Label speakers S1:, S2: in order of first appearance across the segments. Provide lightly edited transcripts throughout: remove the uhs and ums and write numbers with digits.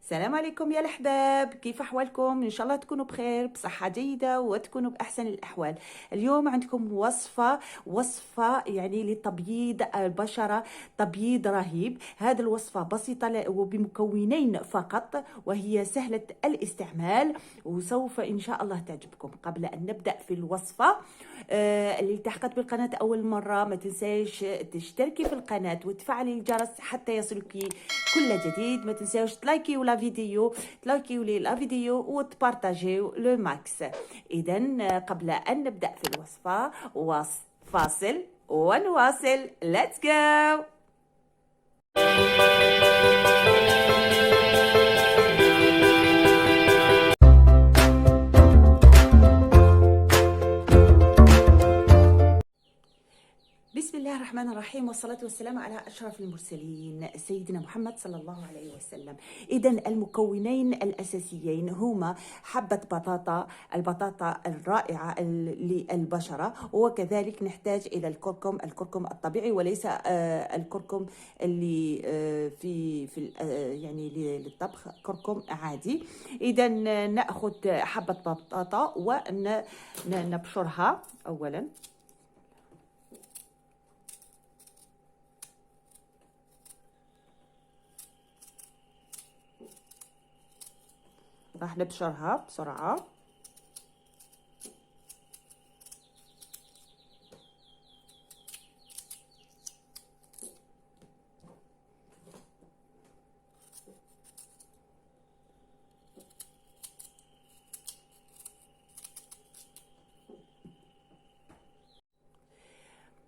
S1: السلام عليكم يا الأحباب، كيف أحوالكم؟ إن شاء الله تكونوا بخير بصحة جيدة وتكونوا بأحسن الأحوال. اليوم عندكم وصفة يعني لتبييض البشرة، تبييض رهيب. هذه الوصفة بسيطة وبمكونين فقط، وهي سهلة الاستعمال، وسوف إن شاء الله تعجبكم. قبل أن نبدأ في الوصفة، اللي التحقت بالقناة أول مرة ما تنساش تشتركي في القناة وتفعلي الجرس حتى يصلك كل جديد. ما تنساوش تلايكيو لا فيديو وتبارطاجيو لو ماكس. إذا قبل أن نبدأ في الوصفة، فاصل ونواصل. Let's go. بسم الله الرحمن الرحيم، والصلاة والسلام على أشرف المرسلين سيدنا محمد صلى الله عليه وسلم. إذا المكونين الأساسيين هما حبة البطاطا الرائعة للبشرة، وكذلك نحتاج إلى الكركم الطبيعي، وليس الكركم اللي في يعني للطبخ، كركم عادي. إذا نأخذ حبة بطاطا ونبشرها أولا. راح نبشرها بسرعة.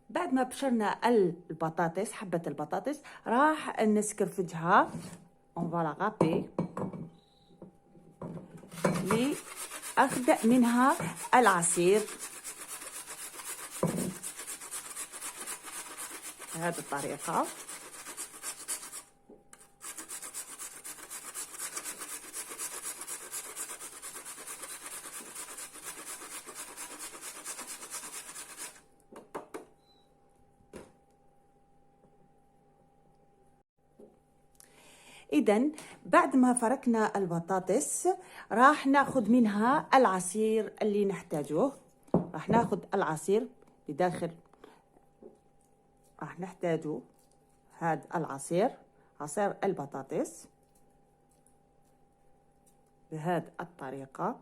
S1: بعد ما بشرنا حبة البطاطس، راح نسكرفجها on va la râper لأخذ منها العصير بهذه الطريقة. إذا بعد ما فركنا البطاطس، راح ناخذ منها العصير اللي نحتاجه. راح ناخذ العصير بداخل، راح نحتاجه هذا العصير، عصير البطاطس بهذه الطريقة.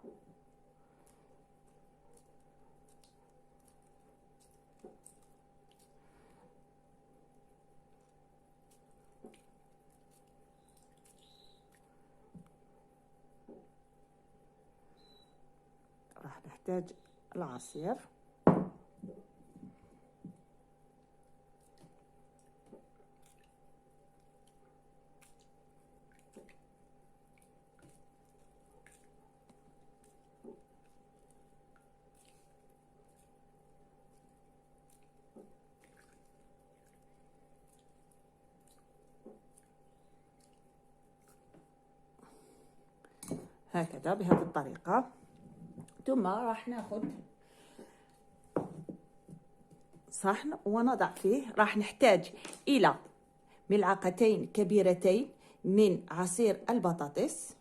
S1: راح نحتاج العصير. هكذا بهذه الطريقة. ثم راح ناخذ صحن ونضع فيه، راح نحتاج إلى ملعقتين كبيرتين من عصير البطاطس،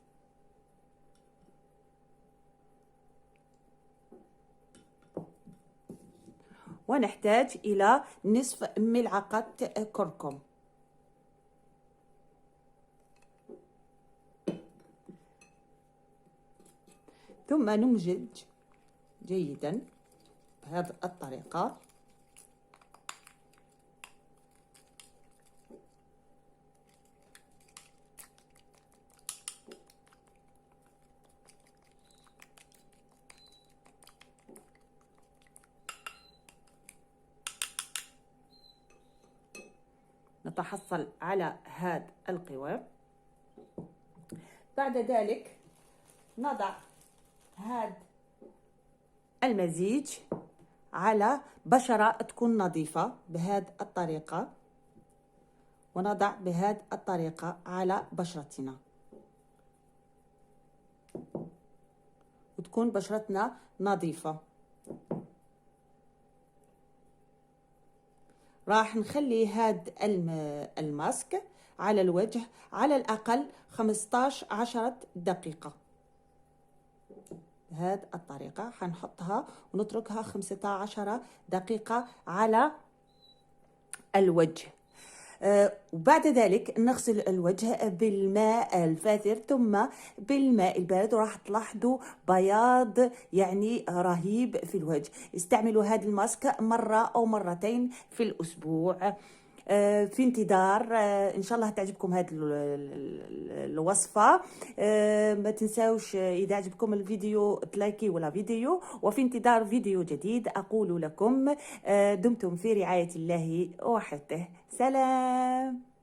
S1: ونحتاج إلى نصف ملعقة كركم. ثم نمزج جيدا بهذه الطريقة. نتحصل على هذا القوام. بعد ذلك نضع هذا المزيج على بشرة تكون نظيفة بهذه الطريقة، ونضع بهذه الطريقة على بشرتنا، وتكون بشرتنا نظيفة. راح نخلي هاد الماسك على الوجه على الأقل 15 دقيقة. بهذه الطريقة حنحطها ونتركها 15 دقيقة على الوجه. وبعد ذلك نغسل الوجه بالماء الفاتر ثم بالماء البارد، وراح تلاحظوا بياض يعني رهيب في الوجه. استعملوا هذا الماسك مرة أو مرتين في الأسبوع. في انتظار إن شاء الله تعجبكم هذه الوصفة. ما تنساوش إذا عجبكم الفيديو تلايكي ولا فيديو، وفي انتظار فيديو جديد. أقول لكم دمتم في رعاية الله وحفظه. سلام.